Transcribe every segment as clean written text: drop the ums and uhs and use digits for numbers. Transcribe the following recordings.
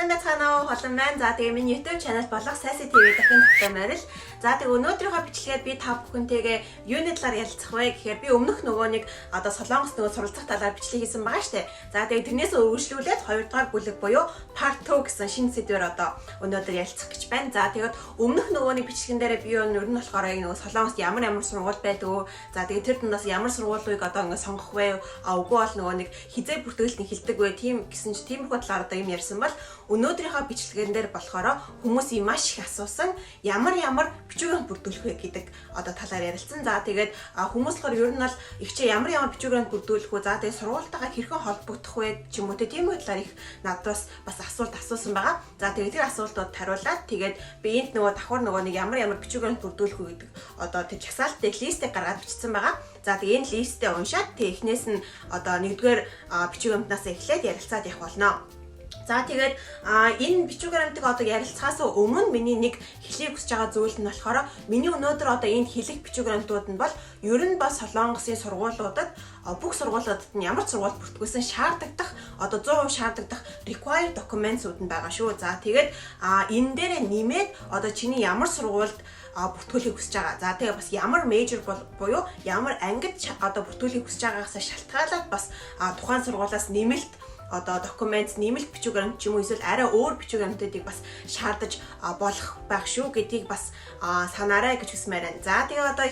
Сайн байцгаана уу? Холон байна. За тэгээ миний YouTube channel болох Sassy TV дахин тавтамаар л. За тэгээ өнөөдрийнхөө бичлэгээр би та бүхэнтэйгээ юуны талаар ярилцах вэ гэхээр би өмнөх нөгөө нэг одоо Солонгос нөгөө суралцах талаар бичлэг хийсэн байгаа штэ. За тэгээ тэрнээс үргэлжлүүлээд 2 дахь бүлэг буюу part 2 гэсэн шинэ сэдвээр одоо өнөөдөр ярилцах гэж байна. За тэгээд өмнөх нөгөө нэг бичлэгэн дээр би ер нь болохоор нөгөө Солонгост ямар сургууль байдгүй. За тэгээ тэр дундаас ямар сургуулийг одоо ингэ сонгох вэ? Үгүй бол нөгөө нэг хизээ бүртгэлтэн хилдэг вэ? Тийм гэсэн чи тиймэрхүү талаар одоо юм ярьсан бол өнөөдрийнхөө бичлэгэн дээр болохоор хүмүүс ийм маш их асуусан ямар бичвэрийн бүрдүүлэх вэ гэдэг одоо талаар ярилцсан. За тэгээд хүмүүс болохоор ер нь бол ихчээ ямар бичвэрийн бүрдүүлэх вэ? За тэгээд сургуультайгаа хэрхэн холбогдох вэ ч юм уу тиймэрхүү талаар их надаас бас асуулт асуусан байгаа. За тэгээд тэр асуултууд хариулаад тэгээд би энд нөгөө давхар нөгөө нэг ямар бичвэрийн бүрдүүлэх вэ гэдэг одоо тэр жагсаалтыг листийг гаргаад бичсэн байгаа. За тэгээд энэ листээ уншаад тэг эхнээс нь одоо нэгдүгээр бичвэрнээс эхлээд ярилцаад явах болно. За тэгээд энэ бичвэрнтэг одоо ярилцахаас өмнө миний нэг хэлхийг хүсэж байгаа зүйл нь болохоор миний өнөөдөр одоо энэ хэлэх бичвэрнтүүд нь бол ер нь бас Солонгосын сургуулиудад бүх сургуулиудад нь ямар ч сургууль бүртгүүлсэн шаардлагатай одоо 100% шаардлагатай required documents-ууд нь байгаа шүү. За тэгээд энэ дээр нэмээд одоо чиний ямар сургуульд бүртгүүлэхийг хүсэж байгаа. За тэгээ бас ямар major буюу ямар ангид одоо бүртгүүлэхийг хүсэж байгаагаас шалтгаалаад бас тухайн сургуулиас нэмэлт одоо документ нэмэлт бичвэрнт ч юм уу эсвэл арай өөр бичвэрнтүүдийг бас шаардаж болох байх шүү гэдгийг бас санаарай гэж хүсмээр байна. За тэгээ одоо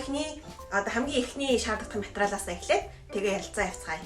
хамгийн эхний шаардлагатай материалаас эхлээд тэгээ ярилцаа явцгаая.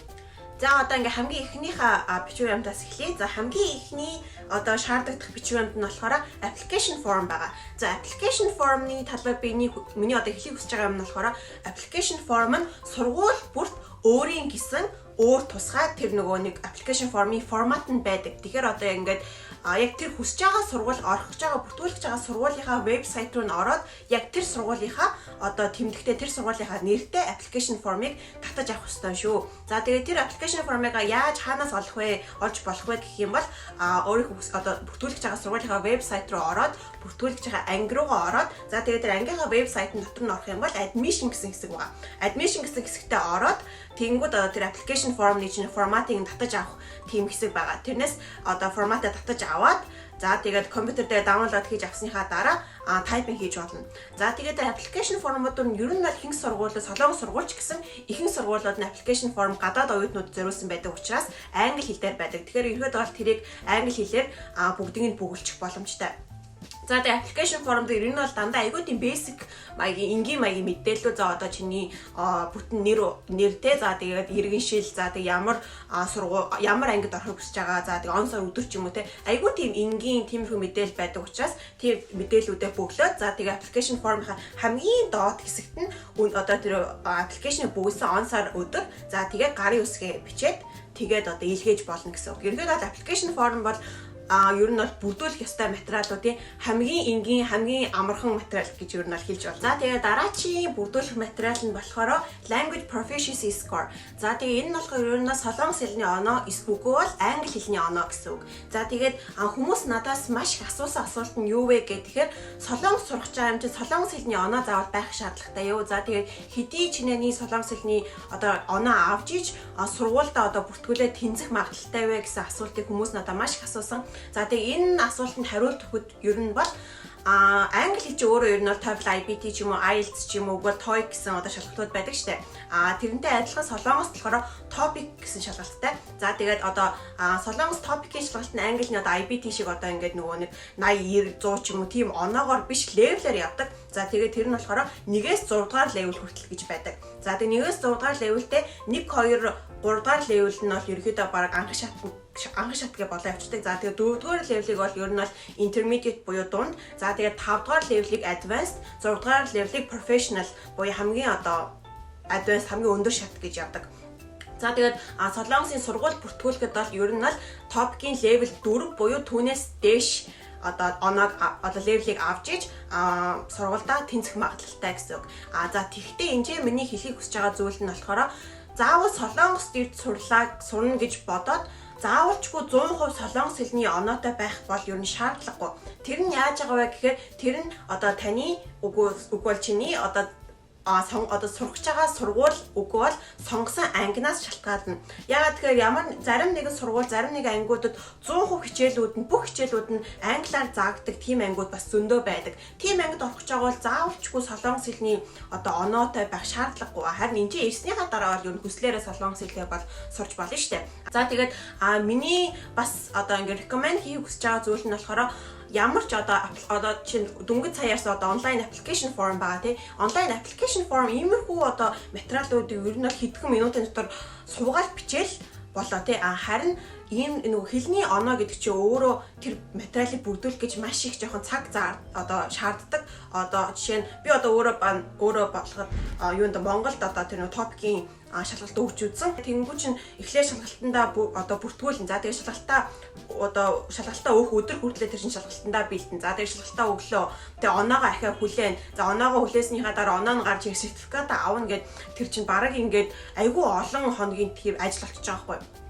За одоо ингээ хамгийн эхнийхээ бичвэрнтаас эхлэе. За хамгийн эхний одоо шаардлагатай бичвэрнт нь болохоор application form байгаа. За application form-ны талаар миний одоо хэлхийг хүсэж байгаа юм нь болохоор application form нь сургууль бүрт өөрийн гэсэн өөр тусгай тэр нөгөө нэг application form-ийн формат нь байдаг. Тэгэхээр одоо ингээд яг тэр хүсэж байгаа сургууль орох гэж байгаа бүртгүүлэх гэж байгаа сургуулийнхаа вебсайт руу н ороод яг тэр сургуулийнхаа одоо тэмдэгтээ тэр сургуулийнхаа нэртэй application form-ыг татаж авах ёстой шүү. За тэгээд тэр application form-ыг яаж хаанаас олох болох вэ гэх юм бол өөрийнхөө одоо бүртгүүлэх гэж байгаа сургуулийнхаа вебсайт руу ороод бүртгүүлэх гэж байгаа анги руугаа ороод за тэгээд тэр ангийнхаа вебсайтын дотор нь орох юм бол admission гэсэн хэсэг байгаа. Admission гэсэн хэсэгтээ ороод тэгэнгүүт одоо тэр application form-ны чинь форматыг татаж авах тийм хэсэг байгаа. Тэрнээс одоо форматаа татаж аваад за тэгээд компьютер дээр даунлоод хийж авсныхаа дараа тайпинг хийж болно. За тэгээд application form-ууд нь ер нь бол ихэнх сургуулиуд Солонгос сургуульч гэсэн ихэнх сургуулиуд нь application form гадаад оюутнууд зориулсан байдаг учраас англи хэл дээр байдаг. Тэгэхээр ерөөдөө бол тэрийг англи хэлээр бүгдийг нь бүгэлчих боломжтой. За тэгээ application form дээр энэ бол дандаа айгүй тийм basic маягийн энгийн маягийн мэдээлэл за одоо чиний бүтэн нэртэй за тэгээд иргэншил за тэг ямар ангид орохыг хүсэж байгаа за тэг он сар өдөр ч юм уу те айгүй тийм энгийн тиймэрхүү мэдээлэл байдаг учраас тийм мэдээллүүдээ бөглөөд за тэгээ application form-ийн хамгийн доод хэсэгт нь одоо тэр application бүгсэн он сар өдөр за тэгээ гарын үсгээ бичээд тэгээд одоо илгээж болно гэсэн үг. Ерөнхийдөө application form бол ер нь бол бүрдүүлэх ёстой материалуудын хамгийн энгийн хамгийн амархан материал гэж ер нь бол хэлж байна. За тэгээ дараачийн бүрдүүлэх материал нь болохоор language proficiency score. За тэгээ энэ нь болохоор ер нь солонгос хэлний оноо үгүй бол англи хэлний оноо гэсэн үг. За тэгээд хүмүүс надаас маш их асуусан асуулт нь юу вэ гэхээр солонгос сурах гэж байгаа юм чи солонгос хэлний оноо заавал байх шаардлагатай юу? За тэгээд хэдий чинээний солонгос хэлний одоо оноо авч иж сургуультай одоо бүртгүүлээд тэнцэх магадлалтай вэ гэсэн асуултыг хүмүүс надад маш их асуусан. За тэгээ энэ асуултанд хариулт өгөхөд ер нь бол англи хэл чи өөрөө ер нь бол TOEFL, IBT ч юм уу, IELTS ч юм уу, TOEIC гэсэн одоо шалгалтууд байдаг штэ. Тэрнтэй адилхан Солонгост болохоор TOPIK гэсэн шалгалттай. За тэгээд одоо Солонгос TOPIK-ийн шалгалт нь английн одоо IBT шиг одоо ингээд нөгөө нэг 80, 90, 100 ч юм уу тийм оноогоор биш левелээр явдаг. За тэгээд тэр нь болохоор 1-ээс 6 дугаар левел хүртэл гэж байдаг. За тэгээд 1-ээс 6 дугаар левелтэй 1, 2, 3 дугаар левел нь бол ерөөдөө баг анх шатгээ болоо явчихдаг. За тэгээд 4 дугаар левелийг бол ер нь бол intermediate буюу дунд. За тэгээд 5 дугаар левелийг advanced, 6 дугаар левелийг professional буюу хамгийн одоо advanced хамгийн өндөр шат гэж явдаг. За тэгээд Солонгосын сургууль бүртгүүлэхэд бол ер нь бол TOPIK-ийн level 4 буюу түүнээс дээш одоо оноог одоо левелийг авч иж сургуультай тэнцэх магадлалтай гэсэн үг. За тэгвэл энэ миний хэлхийг хүсэж байгаа зүйл нь болохоор заавал Солонгос дээр сурна гэж бодоод заавалчгүй 100% солонгос хэлний оноотой байх бол ер нь шаардлагагүй. Тэр нь яаж байгаа вэ гэхээр тэр нь одоо таны үгүй бол чиний одоо одоо сурах байгаа сургууль үгүй бол сонгосон ангинаас шалтгаална. Яагаад тэгэхээр ямар зарим нэгэн сургууль, зарим нэгэн ангиудад 100% хичээлүүд нь бүх хичээлүүд нь англиар заагддаг тийм ангиуд бас зөндөө байдаг. Тийм ангид орох гэж байгаа бол заавалчгүй солонгос хэлний одоо оноотой байх шаардлагагүй. Харин энэ чинь ирснийхаа дараа бол юу хүслээрээ солонгос хэлээ бол сурч болно шүү дээ. За тэгээд миний бас одоо ингээд recommend хийх хүсэж байгаа зүйл нь болохоор ямар ч одоо чинь дөнгөж саяас одоо онлайн application form байгаа тий. Онлайн application form иймэрхүү одоо материалуудыг ер нь бол хэдхэн минутын дотор суугаад бичээл болоо тий. Харин ийм нөгөө хэлний оноо гэдэг чинь өөрөө тэр материалыг бүрдүүлэх гэж маш их жоохон цаг одоо шаарддаг. Одоо жишээ нь би одоо өөрөө болгоод юунд Монголд одоо тэр нөгөө топикийн шалгалт өгч үзсэн. Тэнгүү чинь эхлээд шалгалтандаа одоо бүртгүүлэн. За тэгээд шалгалтаа өөх өдөр хүртлээр тэр чинь шалгалтандаа бэлдэн. За тэгээд шалгалтаа өглөө. Тэгээд оноогоо ахиа хүлээн. За оноогоо хүлээснийхаа дараа оноо нь гарч ирэх сертификат авна гэд тэр чинь бараг ингээд айгүй олон хоногийн тийм ажил болчихж байгаа байхгүй.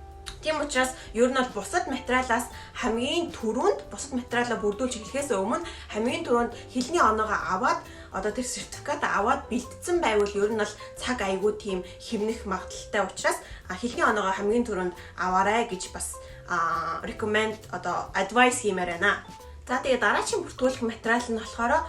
Тийм учраас ер нь бол бусад материалаас хамгийн түрүүнд бусад материалаа бүрдүүлж эхлэхээс өмнө хамгийн түрүүнд хэлний оноогоо аваад одоо тэр сертификат аваад бэлдсэн байвал ер нь бол цаг айгүй тийм хэмнэх магадaltaй учраас хэлний оноогоо хамгийн түрүүнд аваарай гэж бас recommend одоо advice хиймээр байна. За тэгээ дараагийн бүртгүүлэх материал нь болохоор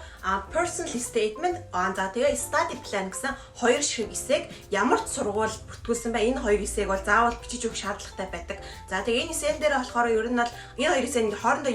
personal statement за тэгээ study plan гэсэн хоёр шиг хэсэг ямар ч сургууль бүртгүүлсэн бай энэ хоёр хэсэг бол заавал бичиж өгөх шаардлагатай байдаг. За тэгээ энэ хэсэг дээр болохоор ер нь бол энэ хоёр хэсгийн хоорондоо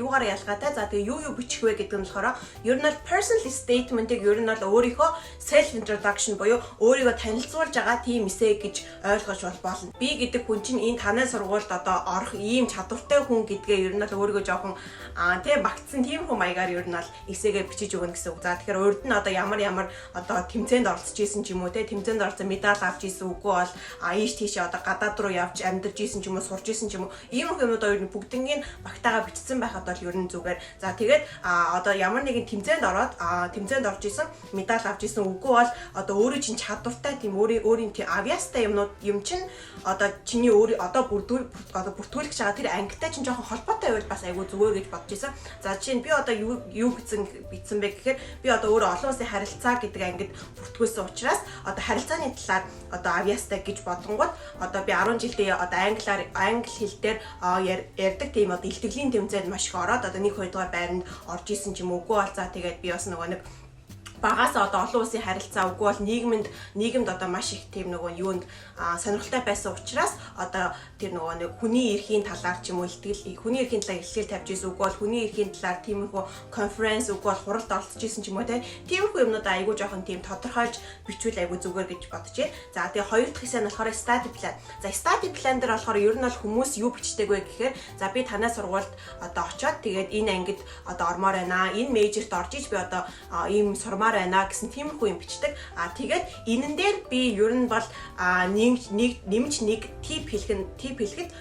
юугаар ялгаатай за тэгээ юу бичих вэ гэдэг нь болохоор ер нь бол personal statement-ыг ер нь бол өөрийнхөө self introduction буюу өөрийгөө танилцуулж байгаа тийм эсэ гэж ойлгож болно. Би гэдэг хүн чинь энэ танай сургуульд одоо орох ийм чадвартай хүн гэдгээ ер нь бол өөрийгөө жоохон тэгээ багтсан тийм хүн маягаар ер нь бол эсэгээ бичиж өгнө гэсэн үг. За тэгэхээр урд нь одоо ямар одоо тэмцээнд оролцож исэн ч юм уу те тэмцээнд оролцсон медаль авч исэн үгүй бол ийш тийшээ одоо гадаад руу явж амьдарч исэн ч юм уу сурч исэн ч юм уу иймэрхүү юмнууд ер нь бүгднийг багтаага бичсэн байхад бол ер нь зүгээр. За тэгээд одоо ямар нэгэн тэмцээнд орж исэн медаль авч исэн үгүй бол одоо өөрийн чинь чадвартай тийм өөрийн тийм авьяастай юм чинь одоо чиний одоо бүртгүүлэх гэж байгаа тэр ангитай чинь жоохон холбоотой байвал бас айгүй зүгээр гэж бодож исэн. За жишээ нь би одоо юу бичсэн бэ гэхээр би одоо өөрөө олон улсын харилцаа гэдэг ангид бүртгүүлсэн учраас одоо харилцааны талаар одоо авьяастай гэж бодонгууд одоо би 10 жилдээ одоо англи хэл дээр ярьдаг тийм одоо илтгэлийн тэмцээнд маш их ороод одоо 1-2 дугаар байранд орж исэн ч юм уугүй бол за тэгээд би бас нөгөө нэг багасаа одоо олон улсын харилцаа үгүй бол нийгэмд одоо маш их тийм нөгөө юунд сонирхолтой байсан учраас одоо тэр нөгөө нэг хүний эрхийн талаар ч юм уу хүний эрхийн талаар илтгэл тавьж ийсэн үгүй бол хүний эрхийн талаар тиймэрхүү конференц үгүй бол хуралд оролцож ийсэн ч юм уу тиймэрхүү юмнууд айгүй жоохон тийм тодорхойлж бичвэл айгүй зүгээр гэж бодож байна. За тэгээ хоёр дахь хэсэг нь болохоор study plan. За study plan дээр болохоор ер нь бол хүмүүс юу бичдэг вэ гэхээр за би танай сургуульд одоо очиод тэгээд энэ ангид одоо ормоор байна. Энэ мейжерт орж иж би одоо ийм сурмаар байна гэсэн тиймэрхүү юм бичдэг. Тэгээд энэн дээр би ер нь бол нэмж нэг тип хэлэхэд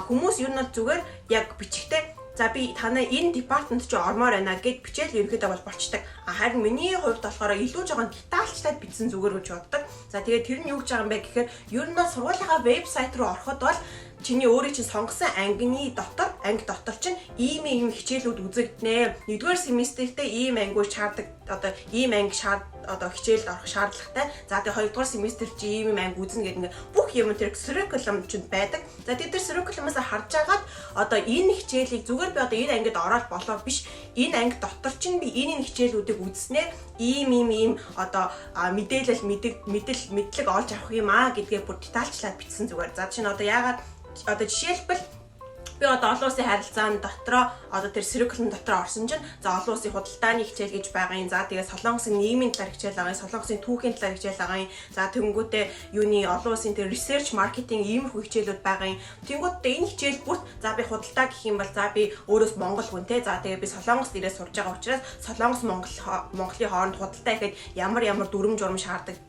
хүмүүс ер нь бол зүгээр яг бичихтэй за би танай энэ департамент чи ормоор байна гэд бичээл ерөнхийдөө бол болчдаг. Харин миний хувьд болохоор илүү жоохон детальчлаад бичсэн зүгээр гэж боддог. За тэгээд тэр нь юу гэж байгаа юм бэ гэхээр ер нь бол сургуулийнхаа вебсайт руу ороход бол чиний өөрийн чинь сонгосон анги дотор чинь ийм хичээлүүд үзэгдэнэ. 1-р семестртээ ийм ангиуд шаарддаг. Одоо ийм анги одоо хичээлд орох шаардлагатай. За тэгээ 2-р семестр чи ийм анги үзнэ гэдэг ингээ бүх юм тэр curriculum чинь байдаг. За тэр curriculum-аас харж агаад одоо энэ хичээлийг зүгээр би одоо энэ ангид ороод болоо биш. Энэ анги дотор чинь би энэ хичээлүүдийг үзнэ. Ийм одоо мэдлэг олж авах юм гэдгээ бүр детальчлаад бичсэн зүгээр. За чинь одоо яагаад одоо жишээлбэл би одоо олон улсын харилцааны дотроо одоо тэр curriculum дотор орсон чинь за олон улсын худалдааны хичээл гэж байгаа юм. За тэгээ солонгосын нийгмийн талаар хичээл байгаа юм, солонгосын түүхийн талаар хичээл байгаа юм. За тэнгүүтээ юуны олон улсын тэр research marketing иймэрхүү хичээлүүд байгаа юм. Тэнгүүтээ энэ хичээл бүрт за би худалдаа гэх юм бол за би өөрөөс Монгол хүн те. За тэгээ би солонгост ирээд сурж байгаа учраас солонгос Монголын хооронд худалдаа ихэд ямар дүрм журм шаарддаг.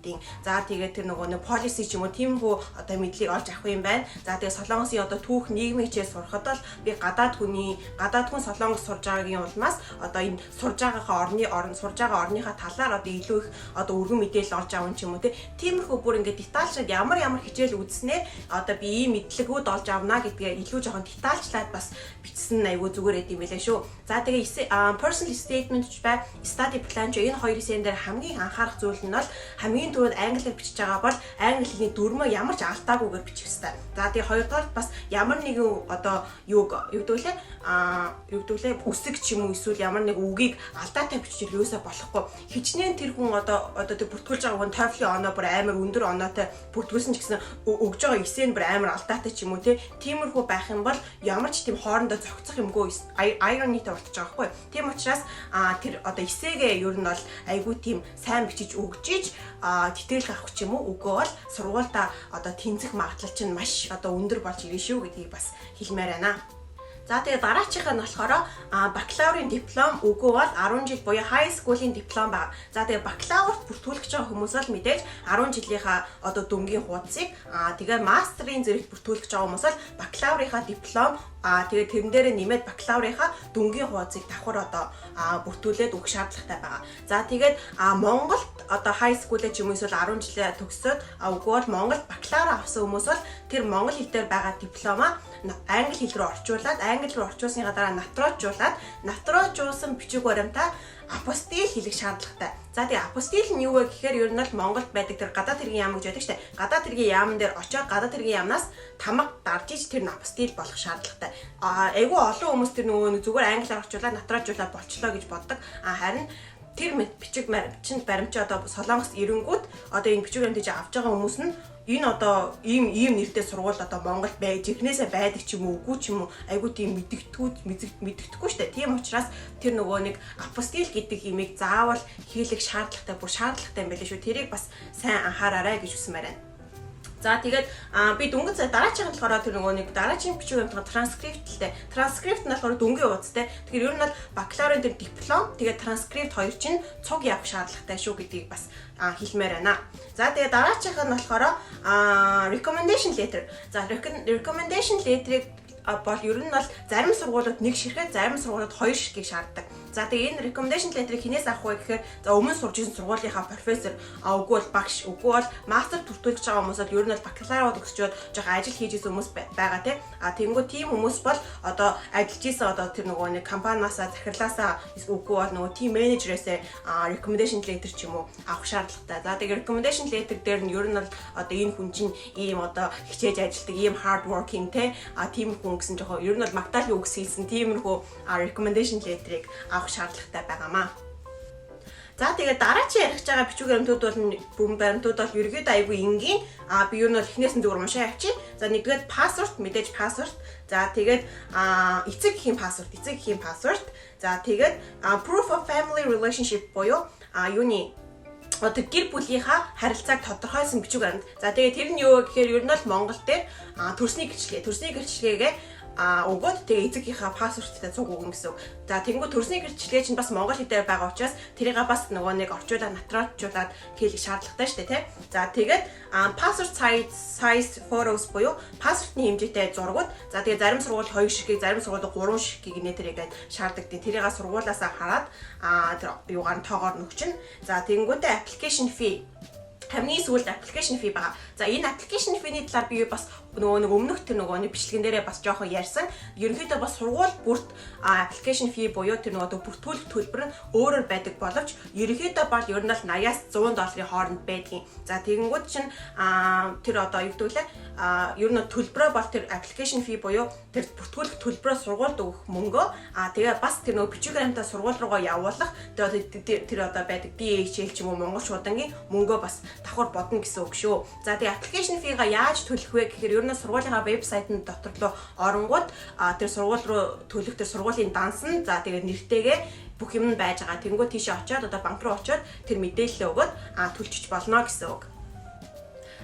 За тэгээ тэр нөгөө policy ч юм уу тиймэрхүү одоо мэдлийг олж авах юм байна. За тэгээ солонгосын одоо түүх нийгмийн хичээл сурах болоход бол би гадаад хүн Солонгос сурж байгаагийн улмаас одоо энэ сурж байгаагаа орныхаа талаар одоо илүү их одоо өргөн мэдээлэл олж авах юм ч юм уу тиймэрхүү бүр ингээд детальшаад ямар хичээл үзснээр одоо би ийм мэдлэгүүд олж авна гэдгээ илүү жоохон детальчлаад бас бичсэн айгүй зүгээр эд юм байлаа шүү. За тэгээ personal statement ч бай, study plan ч энэ хоёр хэсэг дээр хамгийн анхаарах зүйл нь бол хамгийн түрүүнд англиар бичиж байгаа бол англи хэлний дүрмөө ямар ч алдаагүйгээр бичих хэрэгтэй. За тэгээ хоёрдугаар бас ямар нэгэн одоо үсэг ч юм уу эсвэл ямар нэг үгийг алдаатай бичиж юусаа болохгүй. Хичнээн тэр хүн одоо тэр бүртгүүлж байгаа хүн TOEFL-ийн оноо бүр амар өндөр оноотой бүртгүүлсэн ч гэсэн өгж байгаа эсээ нь бүр амар алдаатай ч юм уу тиймэрхүү байх юм бол ямар ч тийм хоорондоо зохицох юмгүй ironyтэй болчих байгаа байхгүй. Тийм учраас тэр одоо эсээгээ ер нь бол айгүй тийм сайн бичиж өгчиж тэтгэл авах ч юм уу үгүй бол сургуультай одоо тэнцэх магадлал чинь маш одоо өндөр болж ирнэ шүү гэдгийг бас хэлмээр байна. За тэгээ дараачихаа нь болохоор бакалаврын диплом үгүй бол 10 жил буюу high school-ийн диплом байна. За тэгээ бакалаврт бүртгүүлэх гэж байгаа хүмүүс бол мэдээж 10 жилийнхаа одоо дүнгийн хуудсыг тэгээ мастрын зэрэг бүртгүүлэх гэж байгаа хүмүүс бол бакалаврынхаа диплом тэгээ тэрэн дээр нэмээд бакалаврынхаа дүнгийн хуудсыг давхар одоо бүртгүүлээд өгөх шаардлагатай байгаа. За тэгээд Монголд одоо high school-ээ ч юм уу эсвэл 10 жилээ төгсөөд үгүй бол Монголд бакалавр авсан хүмүүс бол тэр монгол хэл дээр байгаа дипломаа англи хэл рүү орчуулад англи руу орчуулсныхаа дараа натруужуулсан бичиг баримтаа апостил хийх шаардлагатай. За тэгээ апостил нь юу вэ гэхээр ер нь л Монголд байдаг тэр гадаад хэргийн яам гэж байдаг шүү дээ. Гадаад хэргийн яамн дээр очиод гадаад хэргийн яамнаас тамга дарж иж тэр нь апостил болох шаардлагатай. Айгүй олон хүмүүс тэр нөгөө зүгээр англиар орчуулаад натруужуулаад болчлоо гэж боддог. Харин тэр бичиг баримт чи одоо Солонгос ирэнгүүт одоо энэ бичиг баримтыг авч байгаа хүмүүс нь энэ одоо ийм нэртэй сургууль одоо Монголд байж ихнээсээ байдаг ч юм уу үгүй ч юм уу айгуу тийм мэддэхгүй шүү дээ. Тийм учраас тэр нөгөө нэг апостил гэдэг имийг заавал хийлэх шаардлагатай юм байлээ шүү. Тэрийг бас сайн анхаараарай гэж хүсмээр байна. За тэгээд би дөнгөж сая дараагийн болохоор тэр нөгөө нэг дараагийн бичиг баримтаа транскрипттэй. Транскрипт нь болохоор дөнгөж уудтай. Тэгэхээр ер нь бол бакалаврын тэр диплом тэгээд транскрипт хоёр чинь цуг явах шаардлагатай шүү гэдгийг бас хэлмээр байна. За тэгээд дараачих нь болохоор recommendation letter. За recommendation letter-ыг бол ер нь бол зарим сургуулиуд нэг ширхэг, зарим сургуулиуд хоёр ширхгийг шаарддаг. За тэгээ энэ recommendation letter-ыг хинээс авах вэ гэхээр за өмнө сурж ирсэн сургуулийнхаа профессор үгүй бол багш үгүй бол мастер бүртгүүлж байгаа хүмүүс бол ер нь бол бакалаврууд өгсчөөд жоох ажил хийж исэн хүмүүс байгаа тийм. Тэнгүү тийм хүмүүс бол одоо ажиллаж исэн одоо тэр нөгөө нэг компаниасаа захирлаасаа үгүй бол нөгөө team manager-ээс recommendation letter ч юм уу авах шаардлагатай. За тэгээ recommendation letter дээр нь ер нь бол одоо энэ хүн чинь ийм одоо хичээж ажилладаг, ийм hard working тийм хүн гэсэн жоох ер нь бол Магдалины үгс хийсэн тиймэрхүү recommendation letter-ыг авах шаардлагатай байгаамаа. За тэгээд дараачийн ярих байгаа бичиг баримтууд бол ерөөдөө айгүй энгийн. Би ер нь бол эхнээс нь зүгээр уншаа явчих. За нэгдүгээр password, мэдээж password. За тэгээд эцэг эхийн password. За тэгээд proof of family relationship буюу юуны одоо гэр бүлийнхаа харилцааг тодорхойлсон бичиг баримт. За тэгээд тэр нь юу гэхээр ер нь бол Монгол дээр төрсний гэрчлэгээ өгөөд тэгээ эцэгийнхаа пассворттай цуг өгнө гэсэн үг. За тэнгуү төрсний гэрчлэгээ чинь бас монгол хэл дээр байгаа учраас тэрийг бас нөгөө нэг орчуулаад натруужуулаад хийх шаардлагатай шүү дээ, тий. За тэгээд password size photos буюу пассвортны хэмжээтэй зургууд. За тэгээ зарим сургууль 2 ширхгийг, зарим сургууль 3 ширхгийг нэтэргээд шаарддаг. Тэрийг сургуулаасаа хараад тэр юугаар тоогоор нөгчнө. За тэнгуүтэй application fee хамгийн сүүлд application fee байгаа. За энэ application fee-ний талаар би бас нөгөө өмнөх тэр нөгөө бичлэгэн дээрээ бас жоохон ярьсан. Ерөнхийдөө бас сургууль бүрт application fee буюу тэр нөгөө бүртгүүлэх төлбөр нь өөрөөр байдаг боловч ерөнхийдөө бол ер нь бол 80-аас 100 долларын хооронд байдгийн. За тэгэнгүүт чинь тэр одоо юу гэдүүлээ ер нь төлбөрөө бол тэр application fee буюу тэр бүртгүүлэх төлбөрөө сургуульд өгөх мөнгөө тэгээ бас тэр нөгөө бичиг баримтаа сургууль руугаа явуулах тэр одоо байдаг DHL ч юм уу Монгол шуудангийн мөнгөө бас давхар бодно гэсэн үг шүү. За тэгээ application fee-га яаж төлөх вэ гэхээр ер нь сургуулийнхаа вебсайтын дотор руу оронгууд тэр сургууль руу төлөх тэр сургуулийн данс нь за тэгээ нэртэйгээ бүх юм байж байгаа. Тэнгүү тийшээ очиод одоо банк руу очиод тэр мэдээлэл өгөөд төлчих болно гэсэн үг.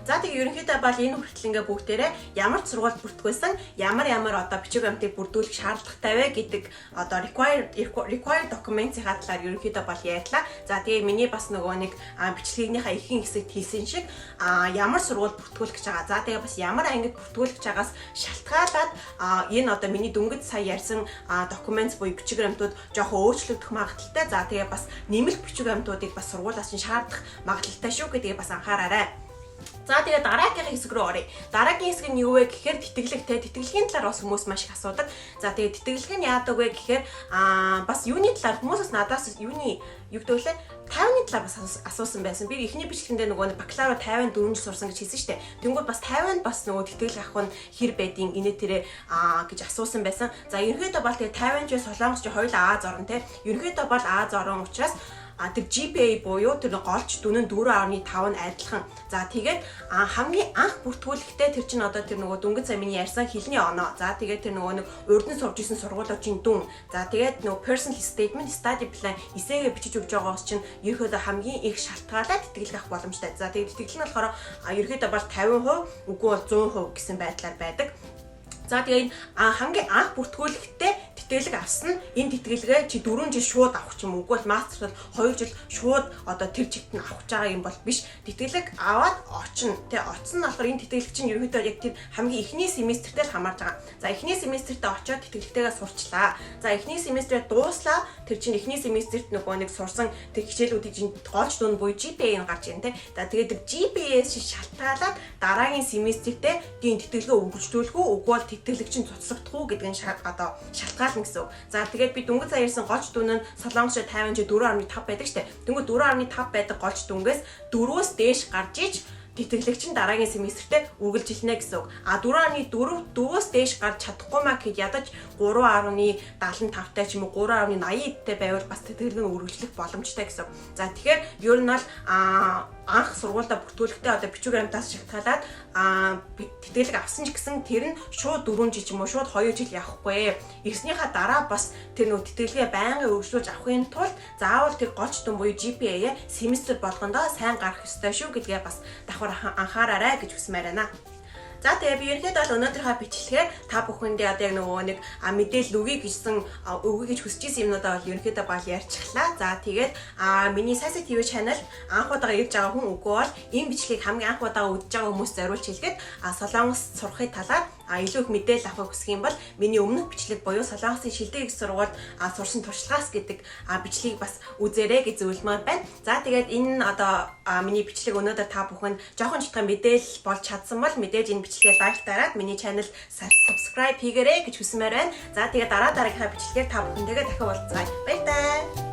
За тэгээ ерөнхийдөө бол энэ хүртэл ингээ бүгдээрээ ямар ч сургууль бүртгүүлсэн, ямар одоо бичиг баримтыг бүрдүүлэх шаардлагатай вэ гэдэг одоо required documents-ийн талаар ерөнхийдөө бол ярьлаа. За тэгээ миний бас нөгөө нэг бичлэгийнхаа ихэнх хэсэгт хэлсэн шиг ямар сургууль бүртгүүлэх гэж байгаа. За тэгээ бас ямар ангид бүртгүүлэх гэж байгаас шалтгаалаад энэ одоо миний дөнгөж сая ярьсан documents буюу бичиг баримтууд жоохон өөрчлөгдөх магадaltaй. За тэгээ бас нэмэлт бичиг баримтуудыг бас сургуулиас нь шаардах магадaltaй шүү гэдгийг бас анхаараарай. За тэгээ дараагийн хэсэг рүү оръё. Дараагийн хэсэг нь юу вэ гэхээр тэтгэлгийн талаар бас хүмүүс маш их асуудаг. За тэгээ тэтгэлэг нь яадаг вэ гэхээр бас юуны талаар хүмүүс бас надаас юуны юу гэдэг вэ? 50-ны талаар бас асуусан байсан. Би эхний бичлэгэндээ нөгөө бакалавра 54 жил сурсан гэж хэлсэн шүү дээ. Тэнгүүд бас 50-нд бас нөгөө тэтгэлэг авах нь хэр байдیں۔ Инээ тэрэ гэж асуусан байсан. За ерөнхийдөө бол тэгээ 50 жил Солонгос чи хоёулаа Аз орн те. Ерөнхийдөө бол Аз орн учраас тэр GPA буюу тэр голч дүн нь 4.5 нь адилхан. За тэгээд хамгийн анх бүртгүүлэхдээ тэр чинь одоо тэр нөгөө дөнгөж сая миний ярьсан хэлний оноо. За тэгээд тэр нөгөө нэг урд нь сурж исэн сургуулиудын дүн. За тэгээд нөгөө personal statement, study plan эсээгээ бичиж өгж байгаагаас чинь ерөөдөө хамгийн их шалтгаалаад тэтгэлэг авах боломжтой. За тэгээд тэтгэлэг нь болохоор ерөөдөө бол 50%, үгүй бол 100% гэсэн байдлаар байдаг. За тэгээд хамгийн анх бүртгүүлэхдээ тэтгэлэг авсан энэ тэтгэлгээ чи 4 жил шууд авах ч юм уу, үгүй бол мастерт 2 жил шууд одоо тэр чигт нь авах гэж байгаа юм бол биш. Тэтгэлэг аваад очно. Тэ оцсон нь болохоор энэ тэтгэлэг чинь ерөнхийдөө яг тэр хамгийн эхний семестртээ л хамаарч байгаа. За эхний семестртээ очиод тэтгэлэгтэйгээ сурчлаа. За эхний семестрээ дууслаа. Тэр чинь эхний семестрт нөгөө нэг сурсан тэр хичээлүүдийг чинь голч дунд буюу GPA нь гарч ирнэ тэ. За тэгээд тэр GPA-с шалтгаалаад дараагийн семестртээ тийм тэтгэлгээ үргэлжлүүлэх үү, үгүй бол тэтгэлэг чинь цуцлагдах уу гэдэг нь одоо шалтгаална гэсэн. За тэгээд би дөнгөж сая ярьсан голч дүн нь Солонгос 50 жил 4.5 байдаг штэ. Дөнгөж 4.5 байдаг голч дүнгээс 4-өөс дээш гарч иж тэтгэлэг чинь дараагийн семестртээ үргэлжилнэ гэсэн үг. 4.4-өөс дээш гарч чадахгүй маа гэхэд ядаж 3.75-тай ч юм уу 3.80-тай байвал бас тэтгэлэг нь үргэлжлэх боломжтой гэсэн. За тэгэхээр ер нь бол анх сургуультай бүртгүүлэхдээ одоо бичиг баримтаас шалтгаалаад тэтгэлэг авсан ч гэсэн тэр нь шууд 4 жил ч юм уу шууд 2 жил явахгүй. Ирснийхаа дараа бас тэр нөө тэтгэлгээ байнгын өргөжлүүлж авахын тулд заавал тэр голч дүн буюу GPA семестр болгондоо сайн гарах ёстой шүү гэдгээ бас давхар анхаараарай гэж хүсмээр байна. За тэгээ би ерөнхийдөө бол өнөөдрийнхөө бичлэгээр та бүхэндээ одоо яг нөгөө нэг мэдээлэл өгье гэж хүсэж ирсэн юмнуудаа бол ерөнхийдөө бол ярьчихлаа. За тэгээд миний Sassy TV channel анх удаага ирж байгаа хүн үгүй бол энэ бичлэгийг хамгийн анх удаага үзэж байгаа хүмүүст зориулж хэлгээд Солонгос сурахын талаар илүү их мэдээлэл авах хүсэх юм бол миний өмнөх бичлэг буюу Солонгосын шилдэг их сургуульд сурсан туршлагаас гэдэг бичлэгийг бас үзээрэй гэж зөвлөмөр байна. За тэгээд энэ одоо миний бичлэг өнөөдөр та бүхэнд жоохон читган мэдээлэл болж чадсан бол мэдээж энэ бичлэгээ лайктараад миний channel subscribe хийгээрэй гэж хүсмээр байна. За тэгээд дараагийнхаа бичлэгээр та бүхэнтэйгээ дахин уулзцгаая. Баярлалаа.